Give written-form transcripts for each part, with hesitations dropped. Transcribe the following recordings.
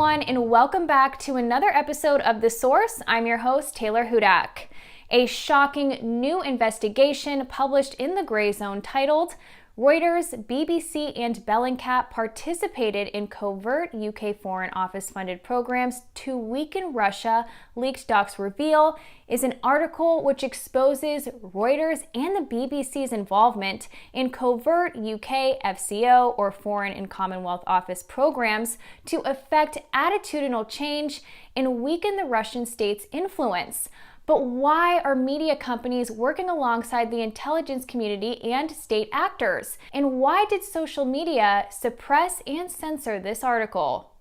everyone, and welcome back to another episode of The Source. I'm your host, Taylor Hudak. A shocking new investigation published in the Gray Zone titled, Reuters, BBC, and Bellingcat participated in covert UK Foreign Office-funded programs to weaken Russia, leaked docs reveal, is an article which exposes Reuters and the BBC's involvement in covert UK FCO, or Foreign and Commonwealth Office programs, to effect attitudinal change and weaken the Russian state's influence. But why are media companies working alongside the intelligence community and state actors? And why did social media suppress and censor this article?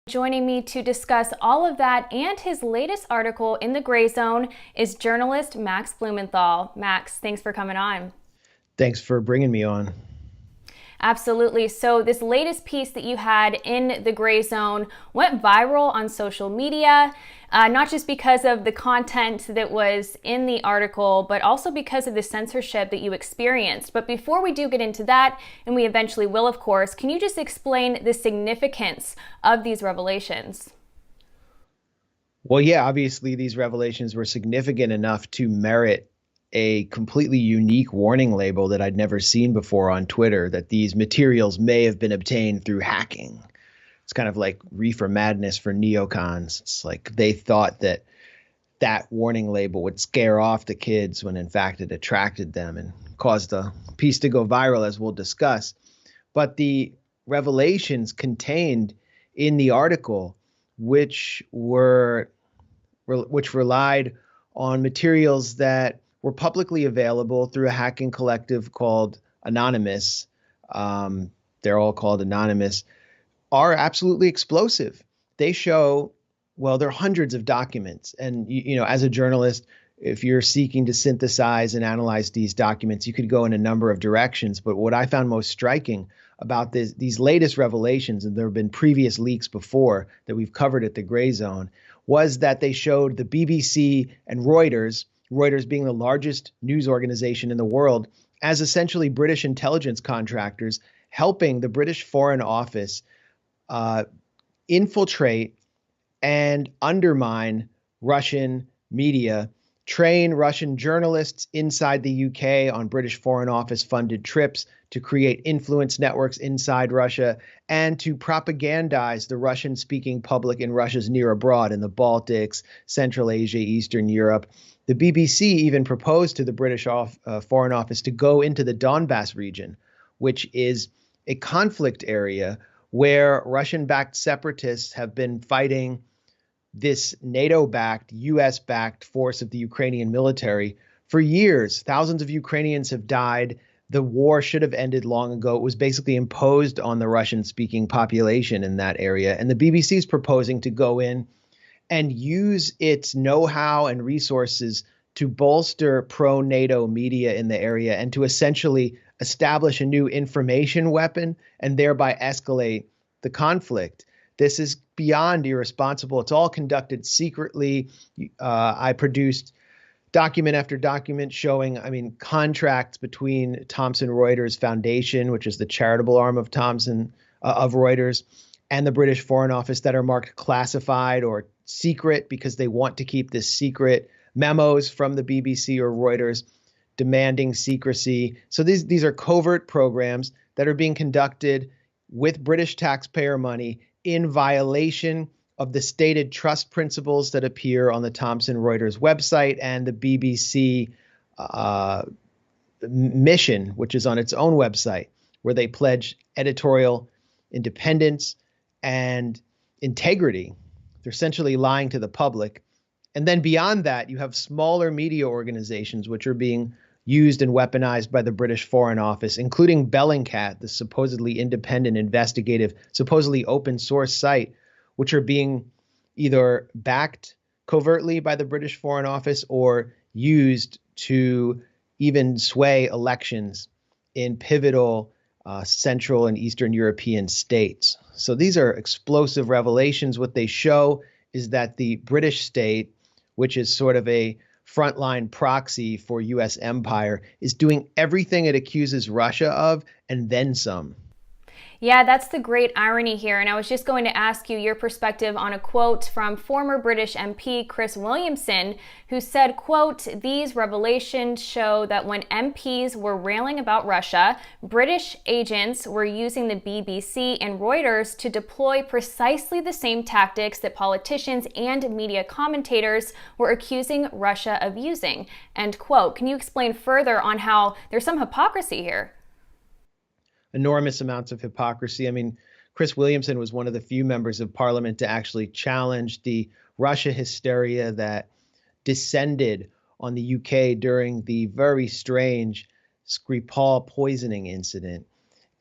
Joining me to discuss all of that and his latest article in the Gray Zone is journalist Max Blumenthal. Max, thanks for coming on. Thanks for bringing me on. Absolutely. So this latest piece that you had in the Gray Zone went viral on social media, not just because of the content that was in the article, but also because of the censorship that you experienced. But before we do get into that, and we eventually will, of course, can you just explain the significance of these revelations? Well, yeah, obviously these revelations were significant enough to merit a completely unique warning label that I'd never seen before on Twitter, that these materials may have been obtained through hacking. It's kind of like reefer madness for neocons. It's like they thought that that warning label would scare off the kids when in fact it attracted them and caused the piece to go viral, as we'll discuss. But the revelations contained in the article, which relied on materials that were publicly available through a hacking collective called Anonymous. They're all called Anonymous, are absolutely explosive. They show, well, there are hundreds of documents. And, as a journalist, if you're seeking to synthesize and analyze these documents, you could go in a number of directions. But what I found most striking about these latest revelations, and there have been previous leaks before that we've covered at the Gray Zone, was that they showed the BBC and Reuters being the largest news organization in the world, as essentially British intelligence contractors, helping the British Foreign Office infiltrate and undermine Russian media, train Russian journalists inside the UK on British Foreign Office funded trips to create influence networks inside Russia, and to propagandize the Russian-speaking public in Russia's near abroad, in the Baltics, Central Asia, Eastern Europe. The BBC even proposed to the British Foreign Office to go into the Donbass region, which is a conflict area where Russian-backed separatists have been fighting this NATO-backed, US-backed force of the Ukrainian military for years. Thousands of Ukrainians have died. The war should have ended long ago. It was basically imposed on the Russian-speaking population in that area. And the BBC is proposing to go in and use its know-how and resources to bolster pro-NATO media in the area and to essentially establish a new information weapon and thereby escalate the conflict. This is beyond irresponsible. It's all conducted secretly. I produced document after document showing, contracts between Thomson Reuters Foundation, which is the charitable arm of Reuters, and the British Foreign Office that are marked classified or secret because they want to keep this secret. Memos from the BBC or Reuters demanding secrecy. So these are covert programs that are being conducted with British taxpayer money in violation of the stated trust principles that appear on the Thomson Reuters website and the BBC mission, which is on its own website, where they pledge editorial independence and integrity. They're essentially lying to the public. And then beyond that, you have smaller media organizations which are being used and weaponized by the British Foreign Office, including Bellingcat, the supposedly independent, investigative, supposedly open source site, which are being either backed covertly by the British Foreign Office or used to even sway elections in pivotal Central and Eastern European states. So these are explosive revelations. What they show is that the British state, which is sort of a frontline proxy for U.S. empire, is doing everything it accuses Russia of and then some. Yeah, that's the great irony here. And I was just going to ask you your perspective on a quote from former British MP Chris Williamson, who said, quote, "These revelations show that when MPs were railing about Russia, British agents were using the BBC and Reuters to deploy precisely the same tactics that politicians and media commentators were accusing Russia of using," end quote. Can you explain further on how there's some hypocrisy here? Enormous amounts of hypocrisy. I mean, Chris Williamson was one of the few members of parliament to actually challenge the Russia hysteria that descended on the UK during the very strange Skripal poisoning incident.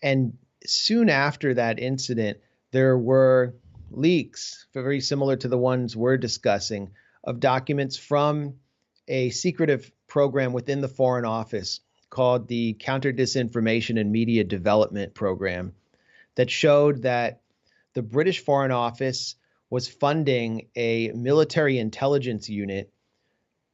And soon after that incident, there were leaks, very similar to the ones we're discussing, of documents from a secretive program within the Foreign Office called the Counter Disinformation and Media Development Program that showed that the British Foreign Office was funding a military intelligence unit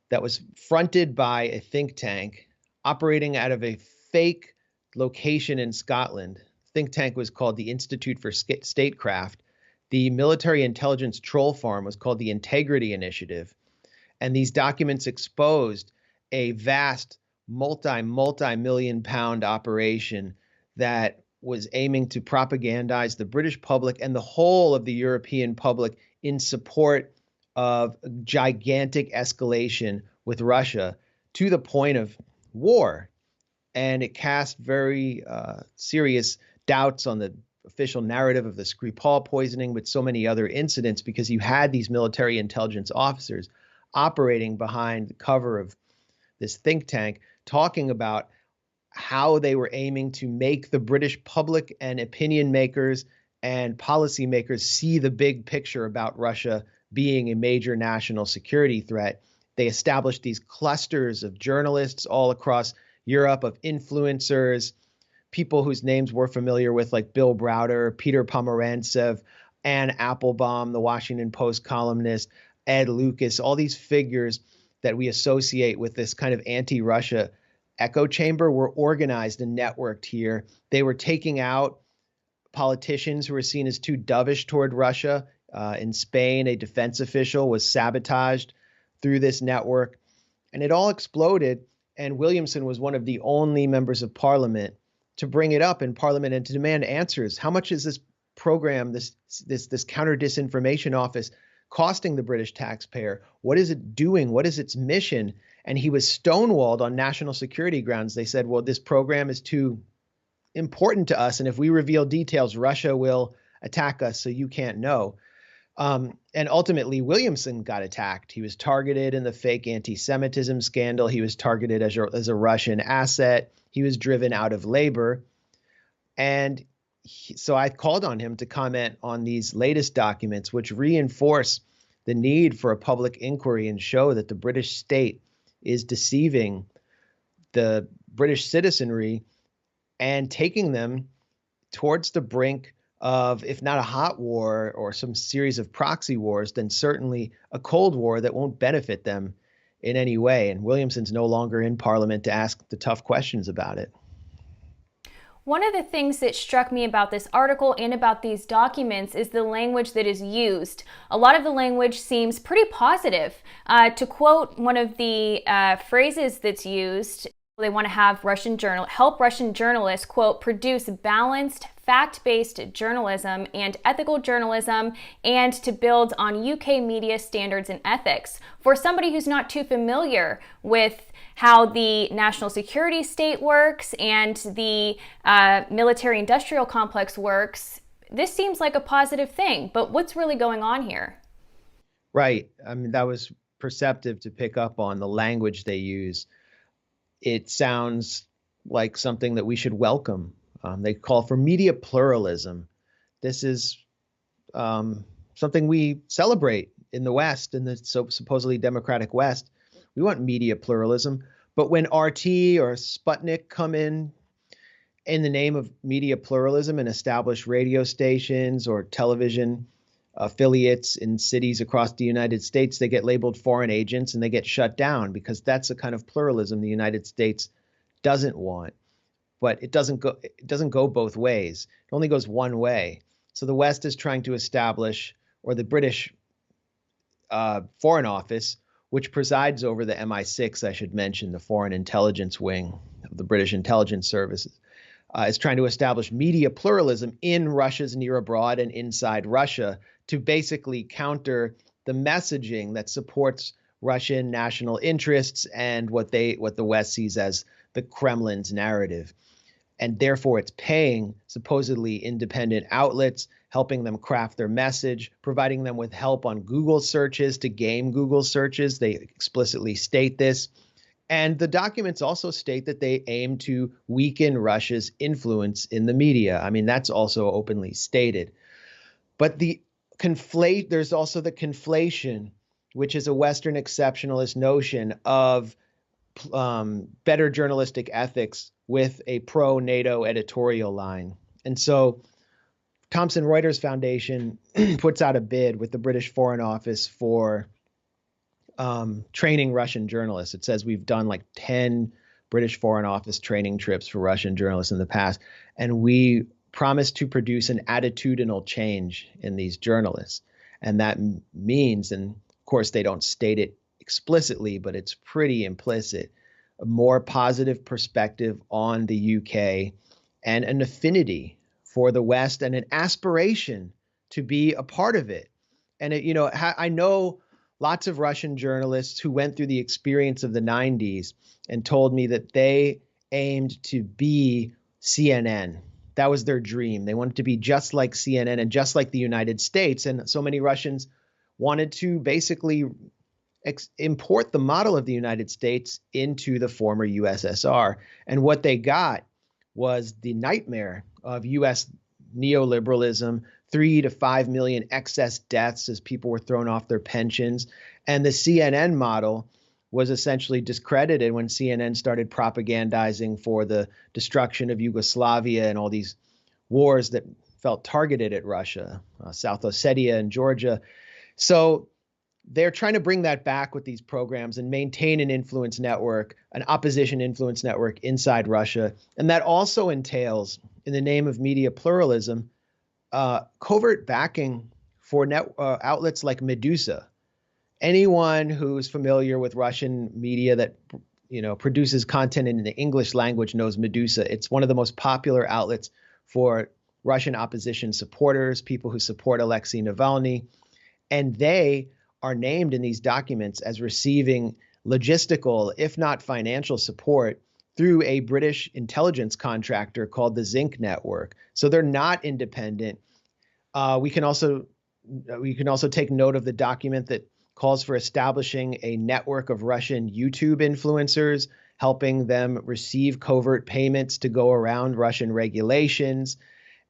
that was fronted by a think tank operating out of a fake location in Scotland. The think tank was called the Institute for Statecraft. The military intelligence troll farm was called the Integrity Initiative. And these documents exposed a vast multi-million pound operation that was aiming to propagandize the British public and the whole of the European public in support of a gigantic escalation with Russia to the point of war. And it cast very serious doubts on the official narrative of the Skripal poisoning, with so many other incidents, because you had these military intelligence officers operating behind the cover of this think tank, talking about how they were aiming to make the British public and opinion makers and policymakers see the big picture about Russia being a major national security threat. They established these clusters of journalists all across Europe, of influencers, people whose names we're familiar with, like Bill Browder, Peter Pomerantsev, Anne Applebaum, the Washington Post columnist, Ed Lucas, all these figures that we associate with this kind of anti-Russia echo chamber were organized and networked here. They were taking out politicians who were seen as too dovish toward Russia. In Spain, a defense official was sabotaged through this network, and it all exploded. And Williamson was one of the only members of parliament to bring it up in parliament and to demand answers. How much is this program, this counter disinformation office, costing the British taxpayer? What is it doing? What is its mission? And he was stonewalled on national security grounds. They said, well, this program is too important to us, and if we reveal details, Russia will attack us, so you can't know. And ultimately, Williamson got attacked. He was targeted in the fake anti-Semitism scandal. He was targeted as a Russian asset. He was driven out of labor. And so I called on him to comment on these latest documents, which reinforce the need for a public inquiry and show that the British state is deceiving the British citizenry and taking them towards the brink of, if not a hot war or some series of proxy wars, then certainly a Cold War that won't benefit them in any way. And Williamson's no longer in Parliament to ask the tough questions about it. One of the things that struck me about this article and about these documents is the language that is used. A lot of the language seems pretty positive. To quote one of the phrases that's used, they want to have help Russian journalists, quote, produce balanced, fact-based journalism and ethical journalism, and to build on UK media standards and ethics. For somebody who's not too familiar with how the national security state works and the military-industrial complex works, this seems like a positive thing. But what's really going on here? Right. I mean, that was perceptive to pick up on the language they use. It sounds like something that we should welcome. They call for media pluralism. This is something we celebrate in the West, in the supposedly democratic West. We want media pluralism. But when RT or Sputnik come in the name of media pluralism and establish radio stations or television affiliates in cities across the United States, they get labeled foreign agents and they get shut down, because that's the kind of pluralism the United States doesn't want. but it doesn't go both ways. It only goes one way. So the West is trying to establish, or the British Foreign Office, which presides over the MI6, I should mention, the foreign intelligence wing of the British intelligence services, is trying to establish media pluralism in Russia's near abroad and inside Russia to basically counter the messaging that supports Russian national interests and what the West sees as the Kremlin's narrative. And therefore, it's paying supposedly independent outlets, helping them craft their message, providing them with help on Google searches to game Google searches. They explicitly state this. And the documents also state that they aim to weaken Russia's influence in the media. I mean, that's also openly stated. But there's also the conflation, which is a Western exceptionalist notion of better journalistic ethics with a pro-NATO editorial line. And so Thomson Reuters Foundation puts out a bid with the British Foreign Office for training Russian journalists. It says we've done like 10 British Foreign Office training trips for Russian journalists in the past, and we promise to produce an attitudinal change in these journalists. And that means, and of course they don't state it explicitly, but it's pretty implicit, a more positive perspective on the UK and an affinity for the West and an aspiration to be a part of it. And I know lots of Russian journalists who went through the experience of the 90s and told me that they aimed to be CNN. That was their dream. They wanted to be just like CNN and just like the United States. And so many Russians wanted to basically import the model of the United States into the former USSR. And what they got was the nightmare of US neoliberalism, 3 to 5 million excess deaths as people were thrown off their pensions. And the CNN model was essentially discredited when CNN started propagandizing for the destruction of Yugoslavia and all these wars that felt targeted at Russia, South Ossetia and Georgia. So they're trying to bring that back with these programs and maintain an influence network, an opposition influence network inside Russia. And that also entails, in the name of media pluralism, covert backing for outlets like Medusa. Anyone who's familiar with Russian media that produces content in the English language knows Medusa. It's one of the most popular outlets for Russian opposition supporters, people who support Alexei Navalny. And they are named in these documents as receiving logistical, if not financial support through a British intelligence contractor called the Zinc Network. So they're not independent. We can also take note of the document that calls for establishing a network of Russian YouTube influencers, helping them receive covert payments to go around Russian regulations,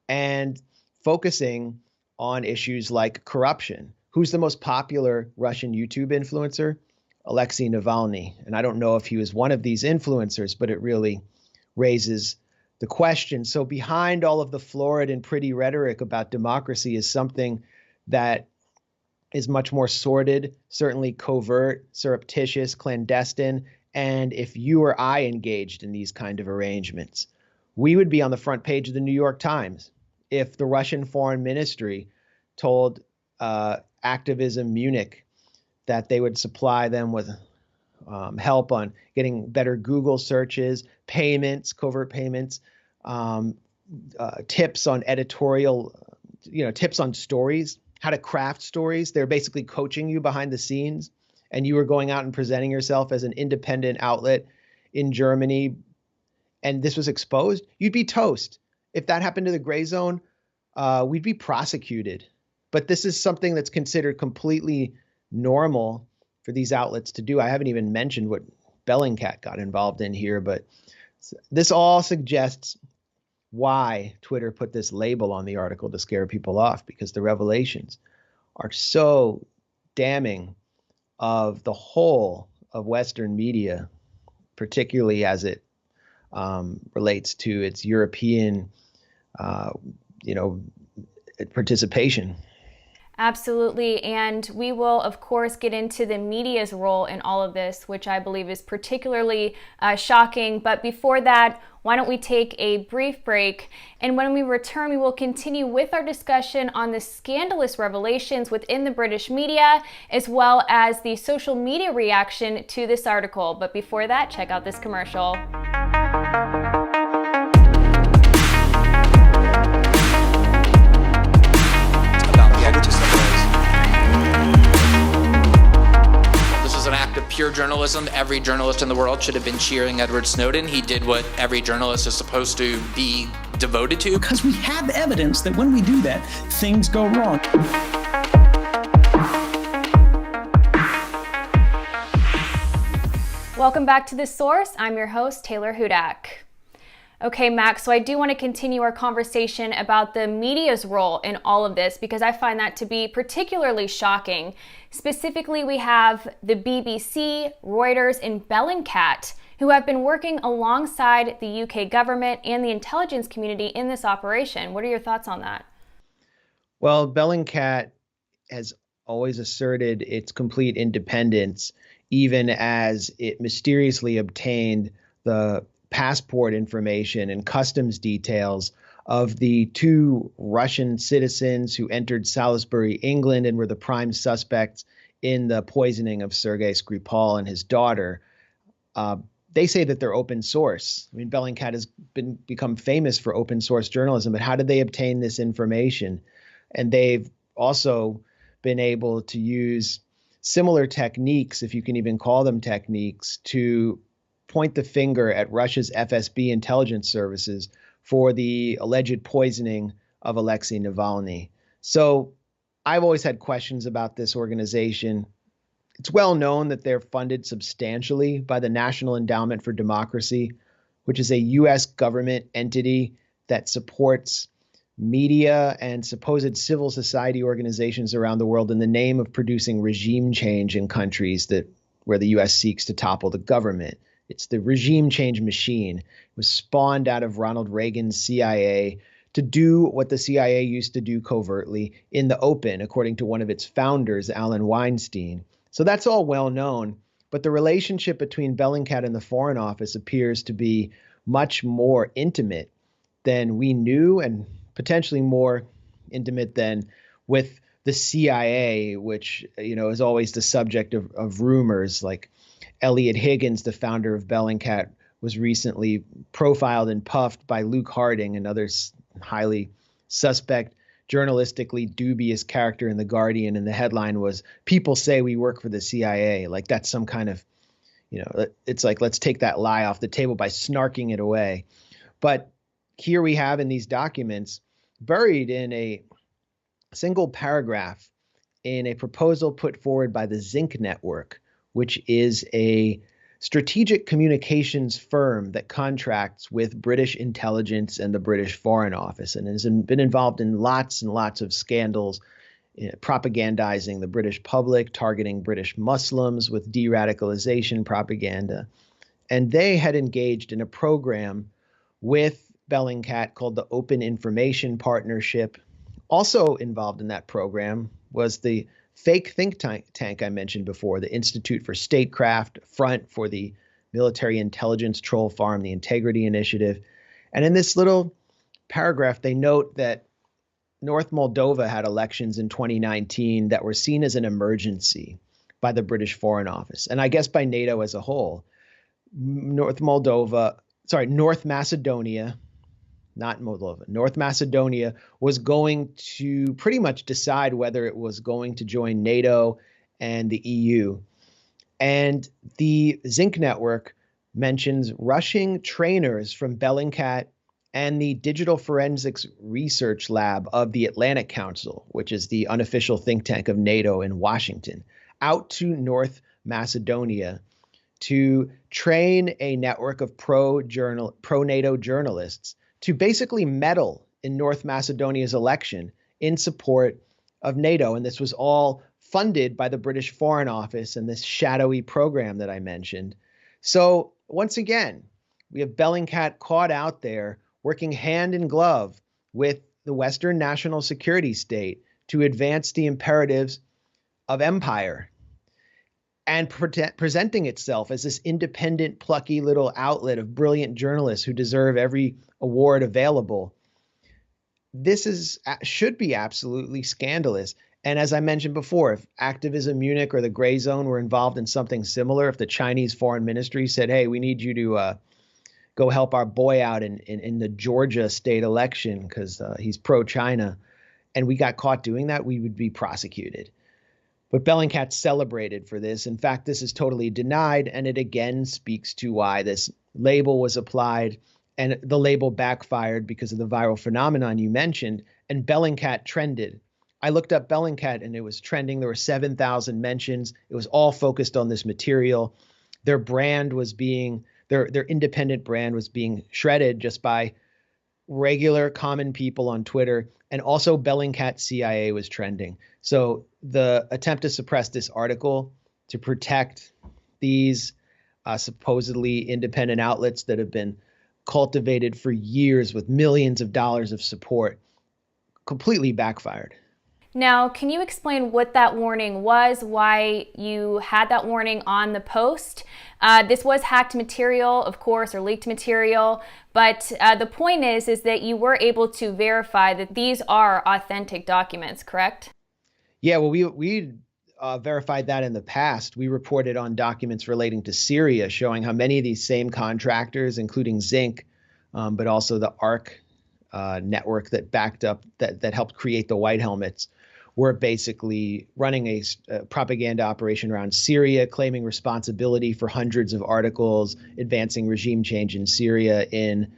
and focusing on issues like corruption. Who's the most popular Russian YouTube influencer? Alexei Navalny. And I don't know if he was one of these influencers, but it really raises the question. So behind all of the florid and pretty rhetoric about democracy is something that is much more sordid, certainly covert, surreptitious, clandestine. And if you or I engaged in these kind of arrangements, we would be on the front page of the New York Times if the Russian Foreign Ministry told Activism Munich that they would supply them with help on getting better Google searches, payments, covert payments, tips on editorial, tips on stories, how to craft stories. They're basically coaching you behind the scenes, and you were going out and presenting yourself as an independent outlet in Germany, and this was exposed, you'd be toast. If that happened to the gray zone, we'd be prosecuted. But this is something that's considered completely normal for these outlets to do. I haven't even mentioned what Bellingcat got involved in here, but this all suggests why Twitter put this label on the article to scare people off, because the revelations are so damning of the whole of Western media, particularly as it relates to its European, participation. Absolutely. And we will, of course, get into the media's role in all of this, which I believe is particularly shocking. But before that, why don't we take a brief break? And when we return, we will continue with our discussion on the scandalous revelations within the British media, as well as the social media reaction to this article. But before that, check out this commercial. An act of pure journalism. Every journalist in the world should have been cheering Edward Snowden. He did what every journalist is supposed to be devoted to. Because we have evidence that when we do that, things go wrong. Welcome back to The Source. I'm your host, Taylor Hudak. Okay, Max, so I do want to continue our conversation about the media's role in all of this because I find that to be particularly shocking. Specifically, we have the BBC, Reuters, and Bellingcat, who have been working alongside the UK government and the intelligence community in this operation. What are your thoughts on that? Well, Bellingcat has always asserted its complete independence, even as it mysteriously obtained the passport information and customs details of the two Russian citizens who entered Salisbury, England, and were the prime suspects in the poisoning of Sergei Skripal and his daughter. They say that they're open source. I mean, Bellingcat has become famous for open source journalism, but how did they obtain this information? And they've also been able to use similar techniques, if you can even call them techniques, to point the finger at Russia's FSB intelligence services for the alleged poisoning of Alexei Navalny. So I've always had questions about this organization. It's well known that they're funded substantially by the National Endowment for Democracy, which is a U.S. government entity that supports media and supposed civil society organizations around the world in the name of producing regime change in countries where the U.S. seeks to topple the government. It's the regime change machine. It was spawned out of Ronald Reagan's CIA to do what the CIA used to do covertly in the open, according to one of its founders, Alan Weinstein. So that's all well known. But the relationship between Bellingcat and the Foreign Office appears to be much more intimate than we knew, and potentially more intimate than with the CIA, which, is always the subject of rumors. Like Elliot Higgins, the founder of Bellingcat, was recently profiled and puffed by Luke Harding, another highly suspect, journalistically dubious character in The Guardian. And the headline was, "People say we work for the CIA." Like that's some kind of, it's like, let's take that lie off the table by snarking it away. But here we have in these documents, buried in a single paragraph in a proposal put forward by the Zinc Network, which is a strategic communications firm that contracts with British intelligence and the British Foreign Office, and has been involved in lots and lots of scandals, propagandizing the British public, targeting British Muslims with de-radicalization propaganda. And they had engaged in a program with Bellingcat called the Open Information Partnership. Also involved in that program was the fake think tank I mentioned before, the Institute for Statecraft, Front for the Military Intelligence Troll Farm, the Integrity Initiative. And in this little paragraph, they note that North Moldova had elections in 2019 that were seen as an emergency by the British Foreign Office, and I guess by NATO as a whole. North Macedonia, not Moldova, North Macedonia was going to pretty much decide whether it was going to join NATO and the EU. And the Zinc Network mentions rushing trainers from Bellingcat and the Digital Forensics Research Lab of the Atlantic Council, which is the unofficial think tank of NATO in Washington, out to North Macedonia to train a network of pro-NATO journalists to basically meddle in North Macedonia's election in support of NATO. And this was all funded by the British Foreign Office and this shadowy program that I mentioned. So once again, we have Bellingcat caught out there working hand in glove with the Western National Security State to advance the imperatives of empire and presenting itself as this independent, plucky little outlet of brilliant journalists who deserve every award available. This should be absolutely scandalous. And as I mentioned before, if Activism Munich or the Gray Zone were involved in something similar, if the Chinese Foreign Ministry said, hey, we need you to go help our boy out in the Georgia state election because he's pro-China, and we got caught doing that, we would be prosecuted. But Bellingcat celebrated for this. In fact, this is totally denied, and it again speaks to why this label was applied, and the label backfired because of the viral phenomenon you mentioned, and Bellingcat trended. I looked up Bellingcat and it was trending. There were 7,000 mentions. It was all focused on this material. Their brand was being, their independent brand was being shredded just by regular common people on Twitter. And also Bellingcat CIA was trending. So the attempt to suppress this article to protect these supposedly independent outlets that have been cultivated for years with millions of dollars of support completely backfired. Now, can you explain what that warning was, why you had that warning on the post? This was hacked material, of course, or leaked material, but the point is that you were able to verify that these are authentic documents, correct? Yeah, well, we verified that in the past. We reported on documents relating to Syria showing how many of these same contractors, including Zinc, but also the ARC network that backed up, that helped create the white helmets, were basically running a propaganda operation around Syria, claiming responsibility for hundreds of articles advancing regime change in Syria in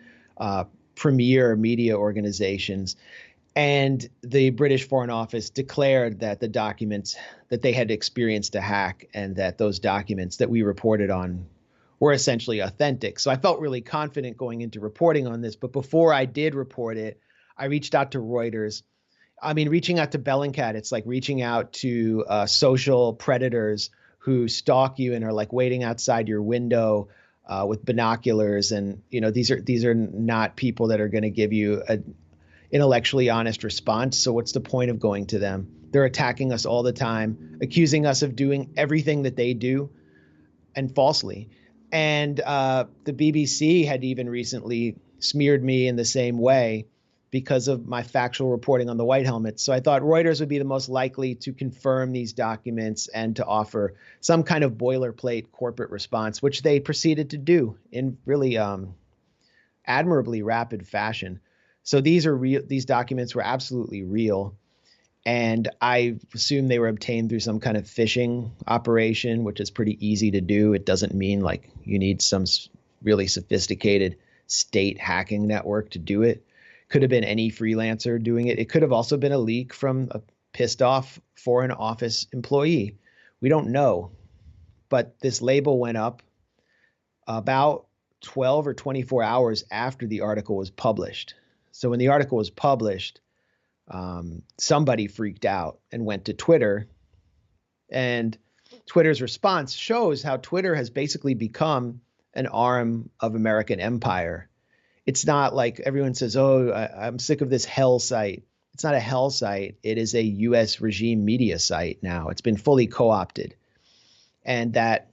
premier media organizations. And the British Foreign Office declared that the documents that they had experienced a hack and that those documents that we reported on were essentially authentic. So I felt really confident going into reporting on this. But before I did report it, I reached out to Reuters. I mean, reaching out to Bellingcat, it's like reaching out to social predators who stalk you and are like waiting outside your window with binoculars. And, you know, these are not people that are going to give you an intellectually honest response. So what's the point of going to them? They're attacking us all the time, accusing us of doing everything that they do, and falsely. And the BBC had even recently smeared me in the same way because of my factual reporting on the white helmets. So I thought Reuters would be the most likely to confirm these documents and to offer some kind of boilerplate corporate response, which they proceeded to do in really admirably rapid fashion. So these are real. These documents were absolutely real. And I assume they were obtained through some kind of phishing operation, which is pretty easy to do. It doesn't mean like you need some really sophisticated state hacking network to do it. Could have been any freelancer doing it. It could have also been a leak from a pissed off Foreign Office employee. We don't know. But this label went up about 12 or 24 hours after the article was published. So when the article was published, somebody freaked out and went to Twitter, and Twitter's response shows how Twitter has basically become an arm of American empire. It's not like everyone says, oh, I'm sick of this hell site. It's not a hell site. It is a U.S. regime media site now. It's been fully co-opted. And that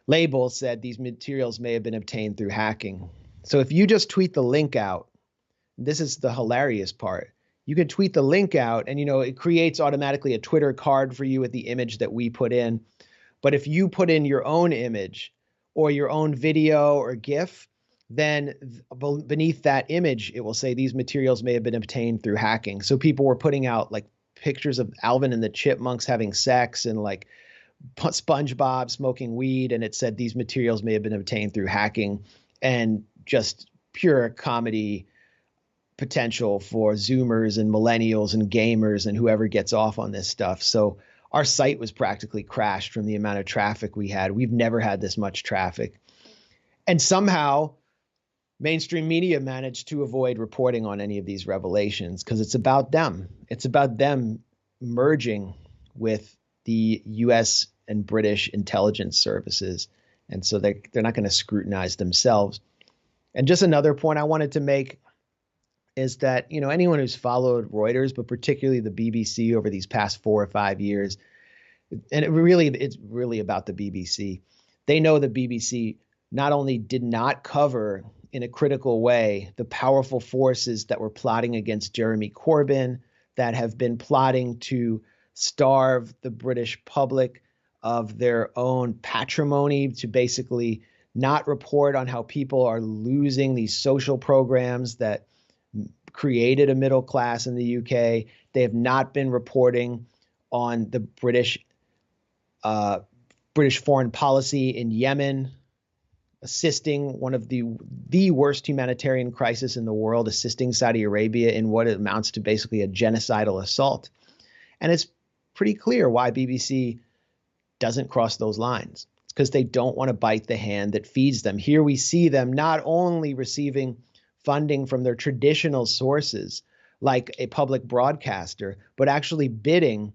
label said these materials may have been obtained through hacking. So if you just tweet the link out, this is the hilarious part. You can tweet the link out and, you know, it creates automatically a Twitter card for you with the image that we put in. But if you put in your own image or your own video or GIF, then beneath that image, it will say these materials may have been obtained through hacking. So people were putting out like pictures of Alvin and the Chipmunks having sex and like SpongeBob smoking weed. And it said these materials may have been obtained through hacking, and just pure comedy potential for Zoomers and millennials and gamers and whoever gets off on this stuff. So our site was practically crashed from the amount of traffic we had. We've never had this much traffic. And somehow mainstream media managed to avoid reporting on any of these revelations because it's about them. It's about them merging with the US and British intelligence services. And so they're not going to scrutinize themselves. And just another point I wanted to make, is that, anyone who's followed Reuters, but particularly the BBC over these past 4 or 5 years, and it's really about the BBC. They know the BBC not only did not cover in a critical way the powerful forces that were plotting against Jeremy Corbyn, that have been plotting to starve the British public of their own patrimony, to basically not report on how people are losing these social programs that created a middle class in the UK. They have not been reporting on the British foreign policy in Yemen, assisting one of the worst humanitarian crisis in the world, assisting Saudi Arabia in what amounts to basically a genocidal assault. And it's pretty clear why BBC doesn't cross those lines. It's because they don't want to bite the hand that feeds them. Here we see them not only receiving funding from their traditional sources, like a public broadcaster, but actually bidding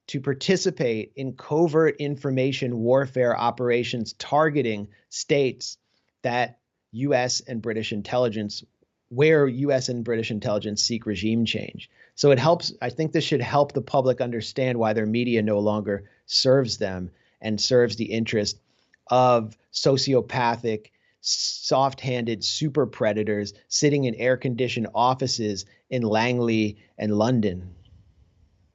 to participate in covert information warfare operations targeting states that U.S. and British intelligence, where U.S. and British intelligence seek regime change. So it helps. I think this should help the public understand why their media no longer serves them and serves the interest of sociopathic, soft-handed super predators sitting in air-conditioned offices in Langley and London.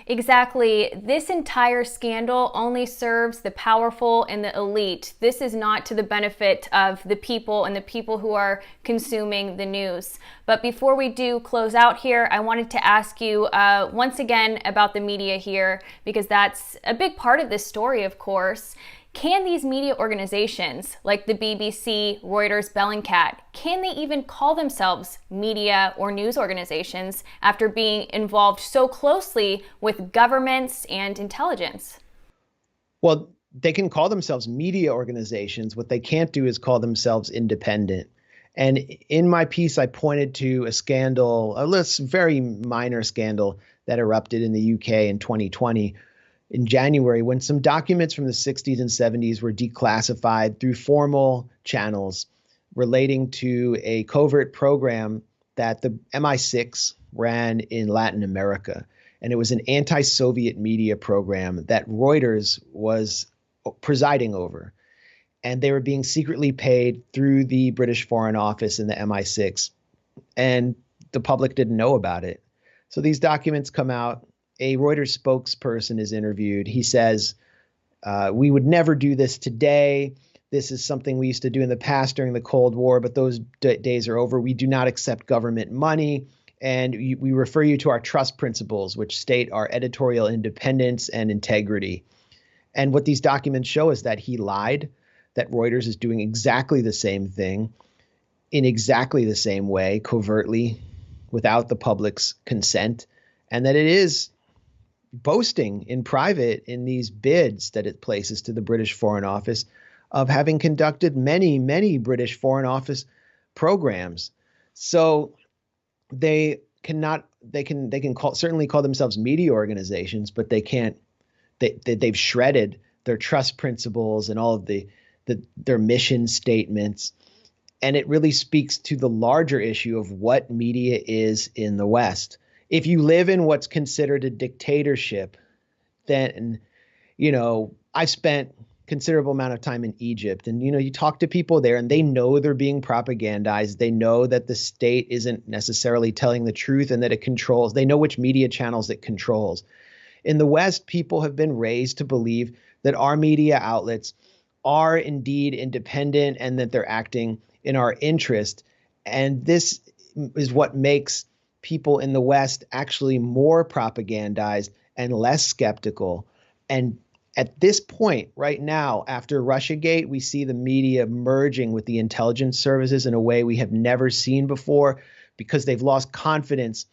Exactly. This entire scandal only serves the powerful and the elite. This is not to the benefit of the people and the people who are consuming the news. But before we do close out here, I wanted to ask you once again about the media here, because that's a big part of this story, of course. Can these media organizations like the BBC, Reuters, Bellingcat, can they even call themselves media or news organizations after being involved so closely with governments and intelligence? Well, they can call themselves media organizations. What they can't do is call themselves independent. And in my piece, I pointed to a scandal, very minor scandal that erupted in the UK in 2020. In January, when some documents from the 60s and 70s were declassified through formal channels relating to a covert program that the MI6 ran in Latin America. And it was an anti-Soviet media program that Reuters was presiding over. And they were being secretly paid through the British Foreign Office and the MI6. And the public didn't know about it. So these documents come out. A Reuters spokesperson is interviewed. He says, we would never do this today. This is something we used to do in the past during the Cold War, but those days are over. We do not accept government money. And we refer you to our trust principles, which state our editorial independence and integrity. And what these documents show is that he lied, that Reuters is doing exactly the same thing in exactly the same way, covertly, without the public's consent, and that it is boasting in private in these bids that it places to the British Foreign Office of having conducted many, many British Foreign Office programs. So they can certainly call themselves media organizations, but they can't. They've shredded their trust principles and all of their mission statements. And it really speaks to the larger issue of what media is in the West. If you live in what's considered a dictatorship, then, I've spent considerable amount of time in Egypt, and, you talk to people there and they know they're being propagandized. They know that the state isn't necessarily telling the truth and that it controls. They know which media channels it controls. In the West, people have been raised to believe that our media outlets are indeed independent and that they're acting in our interest. And this is what makes people in the West actually more propagandized and less skeptical. And at this point right now, after Russiagate, we see the media merging with the intelligence services in a way we have never seen before, because they've lost confidence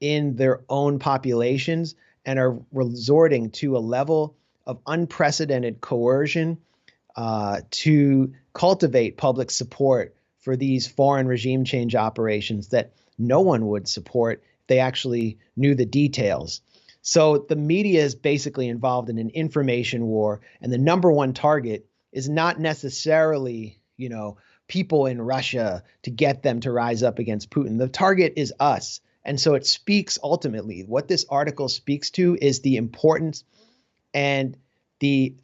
in their own populations and are resorting to a level of unprecedented coercion to cultivate public support for these foreign regime change operations that no one would support if they actually knew the details. So the media is basically involved in an information war, and the number one target is not necessarily, people in Russia to get them to rise up against Putin. The target is us And so it speaks ultimately, what this article speaks to is the importance and the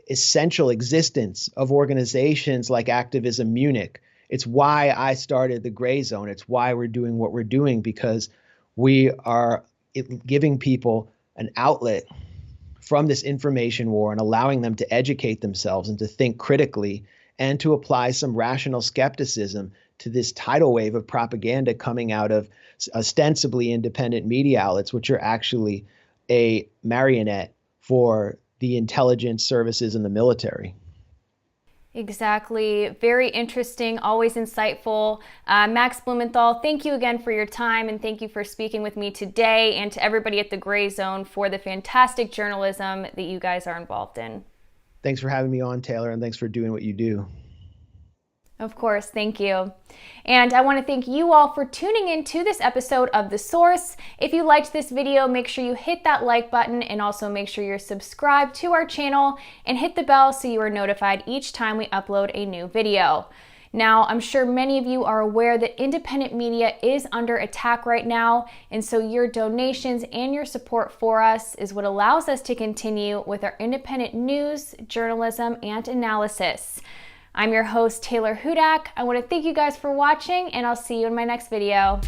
essential existence of organizations like Activism Munich. It's why I started the Gray Zone. It's why we're doing what we're doing, because we are giving people an outlet from this information war and allowing them to educate themselves and to think critically and to apply some rational skepticism to this tidal wave of propaganda coming out of ostensibly independent media outlets, which are actually a marionette for the intelligence services and the military. Exactly. Very interesting, always insightful. Max Blumenthal, thank you again for your time, and thank you for speaking with me today, and to everybody at the Gray Zone for the fantastic journalism that you guys are involved in. Thanks for having me on, Taylor, and thanks for doing what you do. Of course, thank you. And I want to thank you all for tuning in to this episode of The Source. If you liked this video, make sure you hit that like button, and also make sure you're subscribed to our channel and hit the bell so you are notified each time we upload a new video. Now, I'm sure many of you are aware that independent media is under attack right now, and so your donations and your support for us is what allows us to continue with our independent news, journalism, and analysis. I'm your host, Taylor Hudak. I want to thank you guys for watching, and I'll see you in my next video.